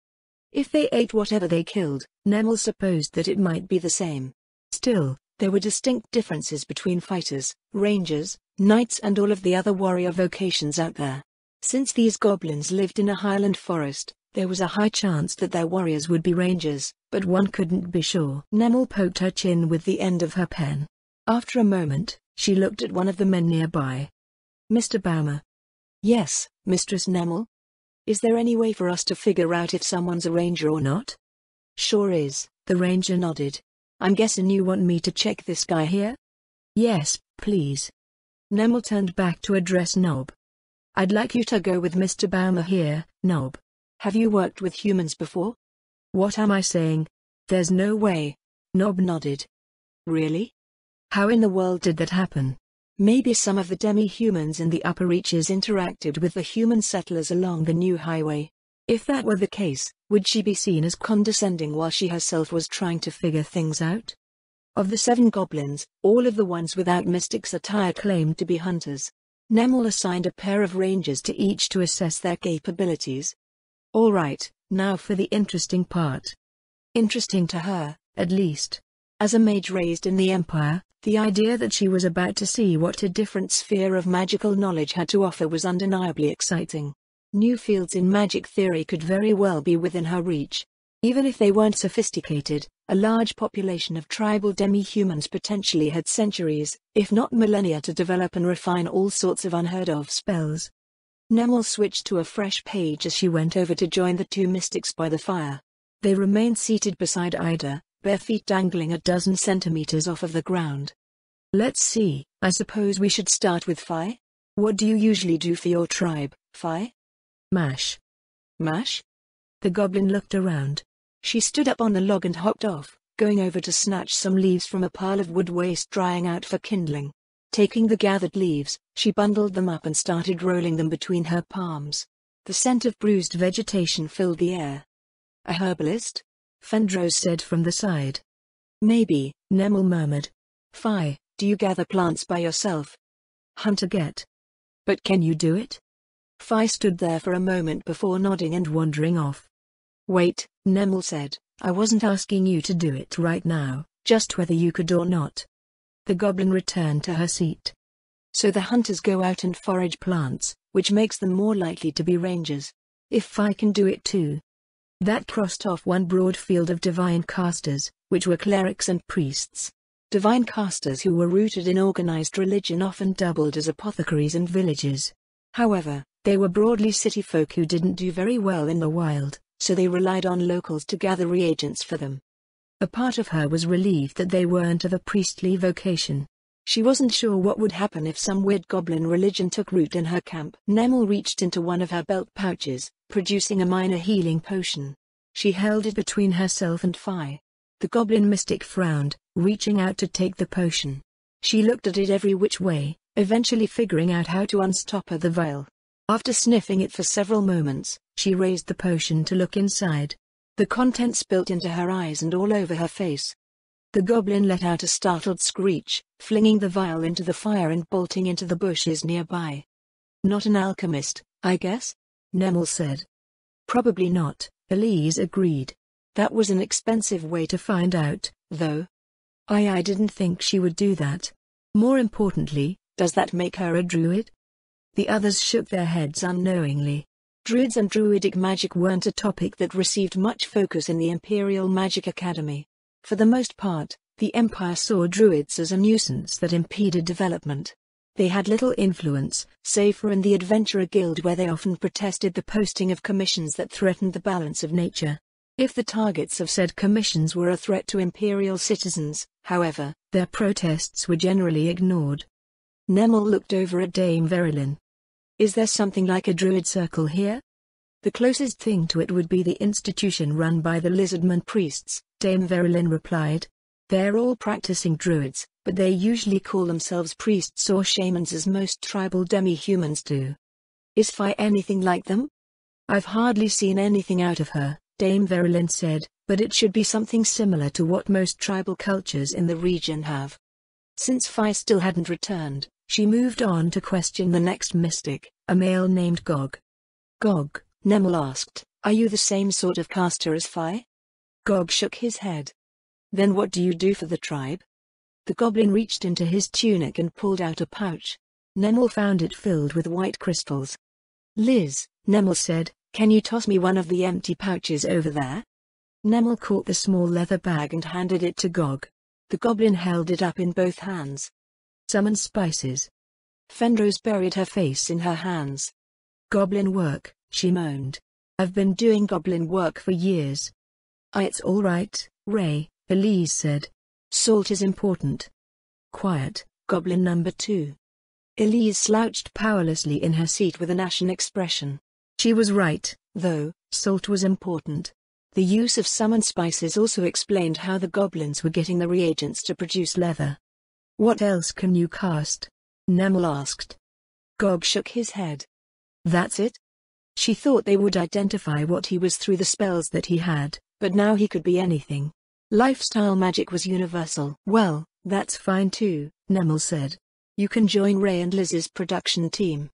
Speaker 1: If they ate whatever they killed, Nemel supposed that it might be the same. Still, there were distinct differences between fighters, rangers, knights and all of the other warrior vocations out there. Since these goblins lived in a highland forest, there was a high chance that their warriors would be rangers, but one couldn't be sure. Nemel poked her chin with the end of her pen. After a moment, she looked at one of the men nearby. "Mr. Baumer." "Yes, Mistress Nemel? Is there any way for us to figure out if someone's a ranger or not?" "Sure is," the ranger nodded. "I'm guessing you want me to check this guy here?"
Speaker 2: "Yes, please."
Speaker 1: Nemel turned back to address Nob. "I'd like you to go with Mr. Baumer here, Nob. Have you worked with humans before?"
Speaker 2: "What am I saying?
Speaker 1: "There's no way." Nob nodded. "Really? How in the world did that happen?" "Maybe some of the demi-humans in the upper reaches interacted with the human settlers along the new highway. If that were the case, would she be seen as condescending while she herself was trying to figure things out?" Of the 7 goblins, all of the ones without mystic's attire claimed to be hunters. Nemel assigned a pair of rangers to each to assess their capabilities. "All right, now for the interesting part." Interesting to her, at least. As a mage raised in the Empire, the idea that she was about to see what a different sphere of magical knowledge had to offer was undeniably exciting. New fields in magic theory could very well be within her reach. Even if they weren't sophisticated, a large population of tribal demi-humans potentially had centuries, if not millennia, to develop and refine all sorts of unheard-of spells. Nemel switched to a fresh page as she went over to join the 2 mystics by the fire. They remained seated beside Ida, bare feet dangling a dozen centimeters off of the ground. "Let's see, I suppose we should start with Fi? What do you usually do for your tribe, Fi?"
Speaker 2: "Mash."
Speaker 1: "Mash?" The goblin looked around. She stood up on the log and hopped off, going over to snatch some leaves from a pile of wood waste drying out for kindling. Taking the gathered leaves, she bundled them up and started rolling them between her palms. The scent of bruised vegetation filled the air. "A herbalist?" Fendros said from the side. "Maybe," Nemel murmured. "Fi, do you gather plants by yourself?" "Hunter-get." "But can you do it?" Fi stood there for a moment before nodding and wandering off. "Wait," Nemel said, "I wasn't asking you to do it right now, just whether you could or not." The goblin returned to her seat. "So the hunters go out and forage plants, which makes them more likely to be rangers. If Fi can do it too." That crossed off one broad field of divine casters, which were clerics and priests. Divine casters who were rooted in organized religion often doubled as apothecaries and villagers. However, they were broadly city folk who didn't do very well in the wild, so they relied on locals to gather reagents for them. A part of her was relieved that they weren't of a priestly vocation. She wasn't sure what would happen if some weird goblin religion took root in her camp. Nemel reached into one of her belt pouches, producing a minor healing potion. She held it between herself and Fi. The goblin mystic frowned, reaching out to take the potion. She looked at it every which way, eventually figuring out how to unstopper the vial. After sniffing it for several moments, she raised the potion to look inside. The contents spilt into her eyes and all over her face. The goblin let out a startled screech, flinging the vial into the fire and bolting into the bushes nearby. "Not an alchemist, I guess?" Nemel said. "Probably not,"
Speaker 2: Elise agreed. That was an expensive way to find out, though. I didn't think she would do that. More importantly, does that make her a druid? The others shook their heads unknowingly. Druids and druidic magic weren't a topic that received much focus in the Imperial Magic Academy. For the most part, the Empire saw druids as a nuisance that impeded development. They had little influence, save for in the Adventurer Guild, where they often protested the posting of commissions that threatened the balance of nature. If the targets of said commissions were a threat to Imperial citizens, however, their protests were generally ignored. Nemel looked over at Dame Verilyn. Is there something like a druid circle here? The closest thing to it would be the institution run by the Lizardman priests, Dame Verilyn replied. They're all practicing druids, but they usually call themselves priests or shamans, as most tribal demi-humans do. Is Fi anything like them? I've hardly seen anything out of her, Dame Verilyn said, but it should be something similar to what most tribal cultures in the region have. Since Fi still hadn't returned, she moved on to question the next mystic, a male named Gog. Gog, Nemel asked, are you the same sort of caster as Fi? Gog shook his head. Then what do you do for the tribe? The goblin reached into his tunic and pulled out a pouch. Nemel found it filled with white crystals. Liz, Nemel said, can you toss me one of the empty pouches over there? Nemel caught the small leather bag and handed it to Gog. The goblin held it up in both hands. Summon spices. Fenrose buried her face in her hands. Goblin work, she moaned. I've been doing goblin work for years. It's all right, Ray, Elise said. Salt is important. Quiet, goblin number 2. Elise slouched powerlessly in her seat with an ashen expression. She was right, though, salt was important. The use of summoned spices also explained how the goblins were getting the reagents to produce leather. What else can you cast? Nemel asked. Gog shook his head. That's it? She thought they would identify what he was through the spells that he had, but now he could be anything. Lifestyle magic was universal. Well, that's fine too, Nemel said. You can join Ray and Liz's production team.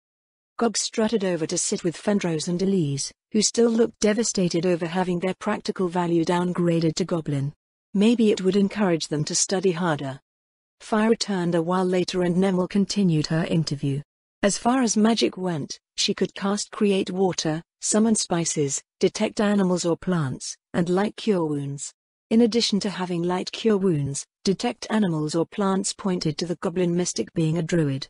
Speaker 2: Gog strutted over to sit with Fenrose and Elise, who still looked devastated over having their practical value downgraded to goblin. Maybe it would encourage them to study harder. Fi returned a while later and Nemel continued her interview. As far as magic went, she could cast create water, summon spices, detect animals or plants, and light cure wounds. In addition to having light cure wounds, detect animals or plants pointed to the goblin mystic being a druid.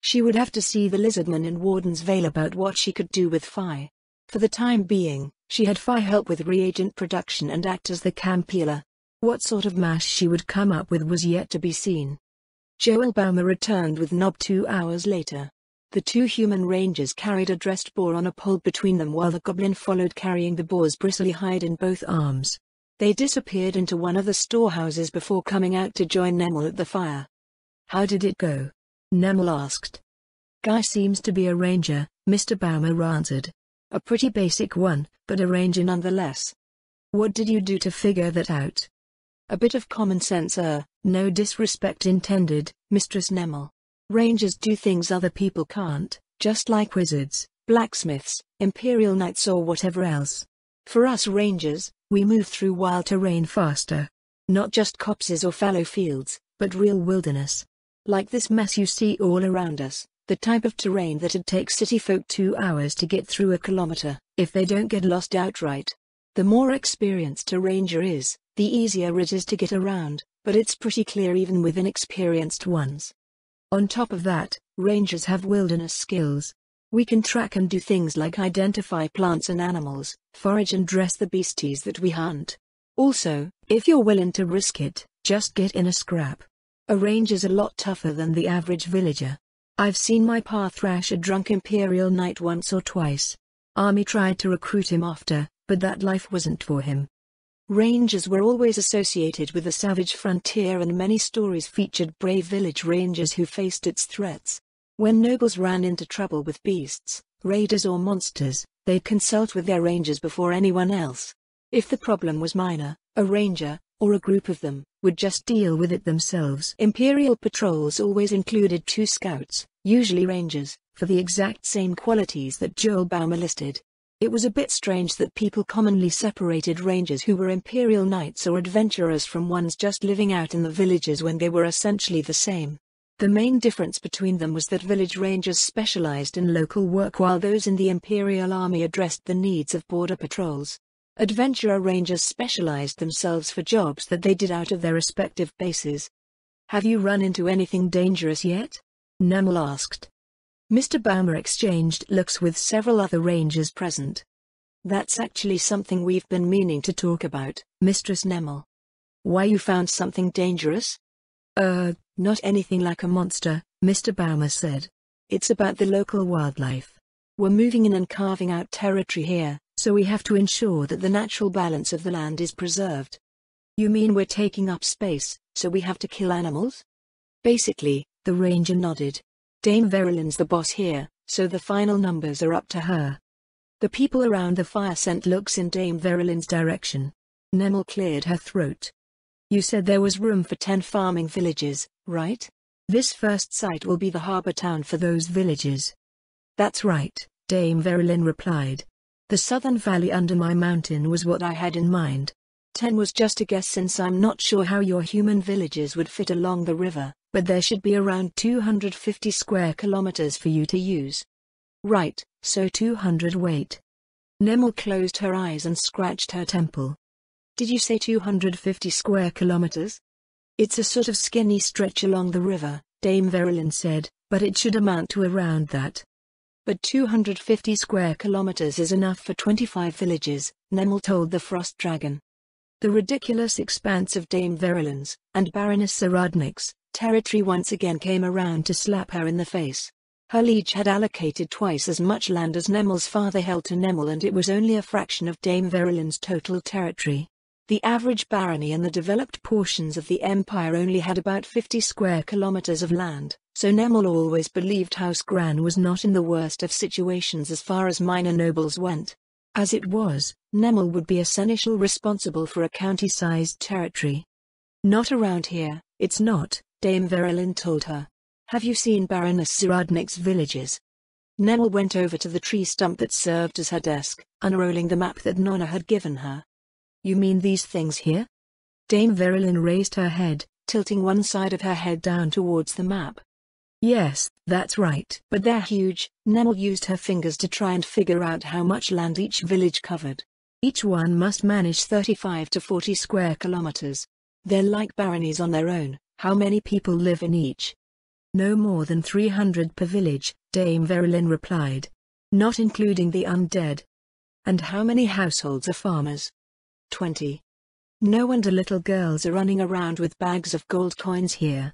Speaker 2: She would have to see the lizardman in Warden's Vale about what she could do with Fi. For the time being, she had Fi help with reagent production and act as the camp healer. What sort of mash she would come up with was yet to be seen. Joel Baumer returned with Nob 2 hours later. The 2 human rangers carried a dressed boar on a pole between them while the goblin followed carrying the boar's bristly hide in both arms. They disappeared into one of the storehouses before coming out to join Nemel at the fire. How did it go? Nemel asked. Guy seems to be a ranger, Mr. Baumer answered. A pretty basic one, but a ranger nonetheless. What did you do to figure that out? A bit of common sense, no disrespect intended, Mistress Nemel. Rangers do things other people can't, just like wizards, blacksmiths, imperial knights or whatever else. For us rangers, we move through wild terrain faster. Not just copses or fallow fields, but real wilderness. Like this mess you see all around us, the type of terrain that'd take city folk 2 hours to get through a kilometer, if they don't get lost outright. The more experienced a ranger is, the easier it is to get around, but it's pretty clear even with inexperienced ones. On top of that, rangers have wilderness skills. We can track and do things like identify plants and animals, forage and dress the beasties that we hunt. Also, if you're willing to risk it, just get in a scrap. A ranger's a lot tougher than the average villager. I've seen my pa thrash a drunk Imperial knight once or twice. Army tried to recruit him after, but that life wasn't for him. Rangers were always associated with the savage frontier and many stories featured brave village rangers who faced its threats. When nobles ran into trouble with beasts, raiders or monsters, they'd consult with their rangers before anyone else. If the problem was minor, a ranger, or a group of them, would just deal with it themselves. Imperial patrols always included 2 scouts, usually rangers, for the exact same qualities that Joel Baumer listed.
Speaker 1: It was a bit strange that people commonly separated rangers who were imperial knights or adventurers from ones just living out in the villages when they were essentially the same. The main difference between them was that village rangers specialized in local work while those in the Imperial Army addressed the needs of border patrols. Adventurer rangers specialized themselves for jobs that they did out of their respective bases.
Speaker 2: "Have you run into anything dangerous yet?" Nemel asked. Mr. Baumer exchanged looks with several other rangers present.
Speaker 1: "That's actually something we've been meaning to talk about, Mistress Nemel." "Why, you found something dangerous?"
Speaker 2: Not anything like a monster," Mr. Baumer said.
Speaker 1: "It's about the local wildlife. We're moving in and carving out territory here, so we have to ensure that the natural balance of the land is preserved."
Speaker 2: "You mean we're taking up space, so we have to kill animals?"
Speaker 1: "Basically," the ranger nodded. "Dame Verulin's the boss here, so the final numbers are up to her."
Speaker 2: The people around the fire sent looks in Dame Verulin's direction.
Speaker 1: Nemel cleared her throat. "You said there was room for 10 farming villages, right?
Speaker 2: This first site will be the harbor town for those villages."
Speaker 1: "That's right,"
Speaker 2: Dame Verulin replied. "The southern valley under my mountain was what I had in mind."
Speaker 1: 10 was just a guess since I'm not sure how your human villages would fit along the river, but there should be around 250 square kilometers for you to use.
Speaker 2: "Right, so 200 wait."
Speaker 1: Nemel closed her eyes and scratched her temple. "Did you say 250 square kilometers?"
Speaker 2: "It's a sort of skinny stretch along the river," Dame Verulin said, "but it should amount to around that."
Speaker 1: "But 250 square kilometers is enough for 25 villages," Nemel told the Frost Dragon.
Speaker 2: The ridiculous expanse of Dame Verulin's, and Baroness Saradnik's, territory once again came around to slap her in the face.
Speaker 1: Her liege had allocated twice as much land as Nemel's father held to Nemel, and it was only a fraction of Dame Verulin's total territory. The average barony and the developed portions of the empire only had about 50 square kilometers of land, so Nemel always believed House Gran was not in the worst of situations as far as minor nobles went. As it was, Nemel would be a seneschal responsible for a county-sized territory.
Speaker 2: "Not around here, it's not," Dame Verulin told her.
Speaker 1: "Have you seen Baroness Saradnik's villages?" Nemel went over to the tree stump that served as her desk, unrolling the map that Nonna had given her.
Speaker 2: "You mean these things here?"
Speaker 1: Dame Verulin raised her head, tilting one side of her head down towards the map.
Speaker 2: "Yes, that's right."
Speaker 1: "But they're huge." Nemel used her fingers to try and figure out how much land each village covered.
Speaker 2: "Each one must manage
Speaker 1: 35 to 40 square kilometers. They're like baronies on their own."
Speaker 2: "How many people live in each?" "No more than 300 per village," Dame Verulin replied.
Speaker 1: "Not including the undead."
Speaker 2: "And how many households are farmers?"
Speaker 1: 20. "No wonder little girls are running around with bags of gold coins here."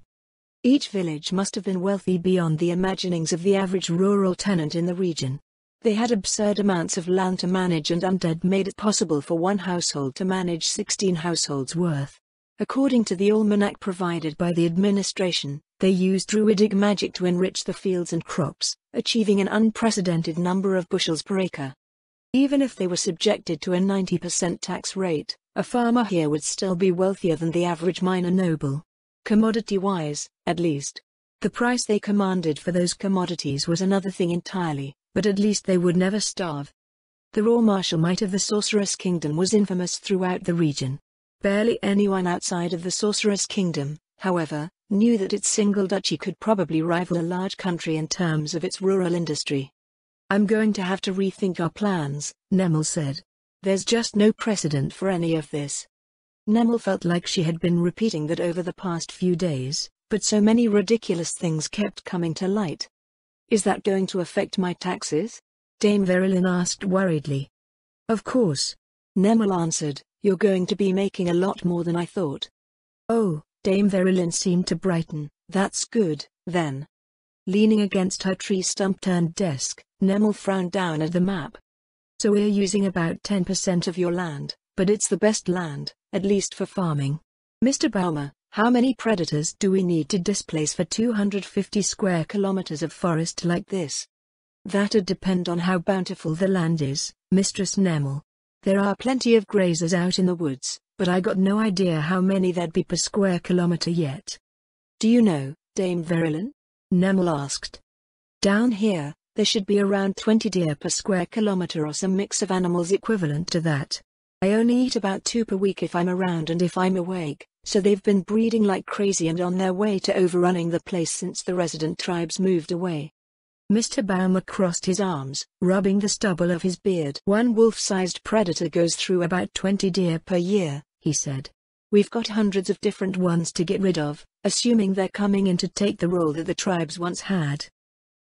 Speaker 1: Each village must have been wealthy beyond the imaginings of the average rural tenant in the region. They had absurd amounts of land to manage, and undead made it possible for one household to manage 16 households worth. According to the almanac provided by the administration, they used druidic magic to enrich the fields and crops, achieving an unprecedented number of bushels per acre. Even if they were subjected to a 90% tax rate, a farmer here would still be wealthier than the average minor noble. Commodity-wise, at least. The price they commanded for those commodities was another thing entirely, but at least they would never starve. The raw martial might of the Sorceress Kingdom was infamous throughout the region. Barely anyone outside of the Sorceress Kingdom, however, knew that its single duchy could probably rival a large country in terms of its rural industry.
Speaker 2: "I'm going to have to rethink our plans," Nemel said.
Speaker 1: "There's just no precedent for any of this." Nemel felt like she had been repeating that over the past few days, but so many ridiculous things kept coming to light. "Is that going to affect my taxes?" Dame Verulin asked worriedly.
Speaker 2: "Of course,"
Speaker 1: Nemel answered, "you're going to be making a lot more than I thought."
Speaker 2: "Oh," Dame Verulin seemed to brighten,
Speaker 1: "that's good, then." Leaning against her tree stump-turned desk, Nemel frowned down at the map. "So we're using about 10% of your land, but it's the best land, at least for farming. Mr. Baumer, how many predators do we need to displace for 250 square kilometers of forest like this?"
Speaker 2: "That'd depend on how bountiful the land is, Mistress Nemel.
Speaker 1: There are plenty of grazers out in the woods, but I got no idea how many there'd be per square kilometer yet." "Do you know, Dame Verulin?" Nemel asked.
Speaker 2: "Down here,
Speaker 1: There should be around 20 deer per square kilometer or some mix of animals equivalent to that. I only eat about 2 per week if I'm around and if I'm awake, so they've been breeding like crazy and on their way to overrunning the place since the resident tribes moved away.
Speaker 2: Mr. Baumer crossed his arms, rubbing the stubble of his beard.
Speaker 1: One wolf-sized predator goes through about 20 deer per year, he said. We've got hundreds of different ones to get rid of, assuming they're coming in to take the role that the tribes once had.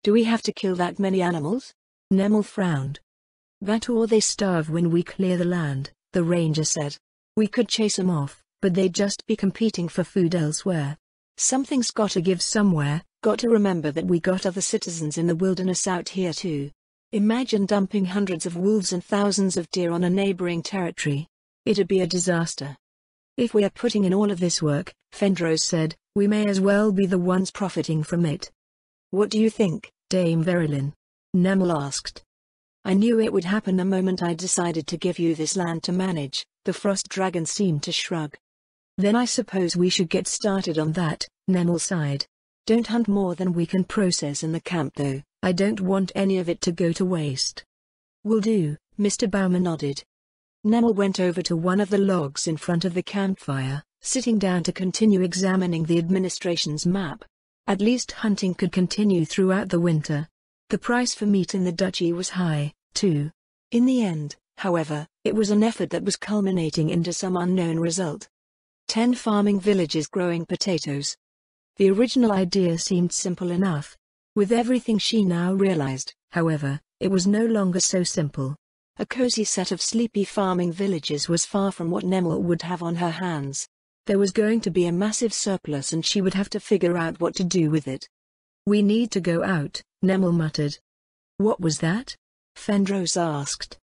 Speaker 2: Do we have to kill that many animals?
Speaker 1: Nemel frowned.
Speaker 2: That or they starve when we clear the land, the ranger said. We could chase them off, but they'd just be competing for food elsewhere.
Speaker 1: Something's gotta give somewhere, got to remember that we got other citizens in the wilderness out here too. Imagine dumping hundreds of wolves and thousands of deer on a neighboring territory. It'd be a disaster.
Speaker 2: If we are putting in all of this work, Fendros said, we may as well be the ones profiting from it.
Speaker 1: What do you think,
Speaker 2: Dame Verilyn?
Speaker 1: Nemel asked. I knew it would happen the moment I decided to give you this land to manage, the frost dragon seemed to shrug.
Speaker 2: Then I suppose we should get started on that, Nemel sighed.
Speaker 1: Don't hunt more than we can process in the camp though.
Speaker 2: I don't want any of it to go to waste.
Speaker 1: Will do, Mr. Baumer nodded. Nemel went over to one of the logs in front of the campfire, sitting down to continue examining the administration's map.
Speaker 2: At least hunting could continue throughout the winter. The price for meat in the duchy was high, too.
Speaker 1: In the end, however, it was an effort that was culminating into some unknown result. 10 farming villages growing potatoes.
Speaker 2: The original idea seemed simple enough. With everything she now realized, however, it was no longer so simple.
Speaker 1: A cozy set of sleepy farming villages was far from what Nemel would have on her hands. There was going to be a massive surplus and she would have to figure out what to do with it.
Speaker 2: We need to go out, Nemel muttered. What was that?
Speaker 1: Fendros asked.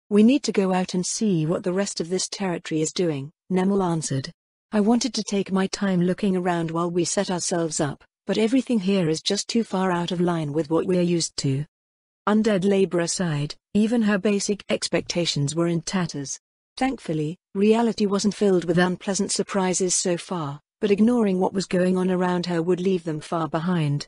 Speaker 1: We need to go out and see what the rest of this territory is doing, Nemel answered. I wanted to take my time looking around while we set ourselves up, but everything here is just too far out of line with what we're used to.
Speaker 2: Undead labor aside, even her basic expectations were in tatters.
Speaker 1: Thankfully, reality wasn't filled with unpleasant surprises so far, but ignoring what was going on around her would leave them far behind.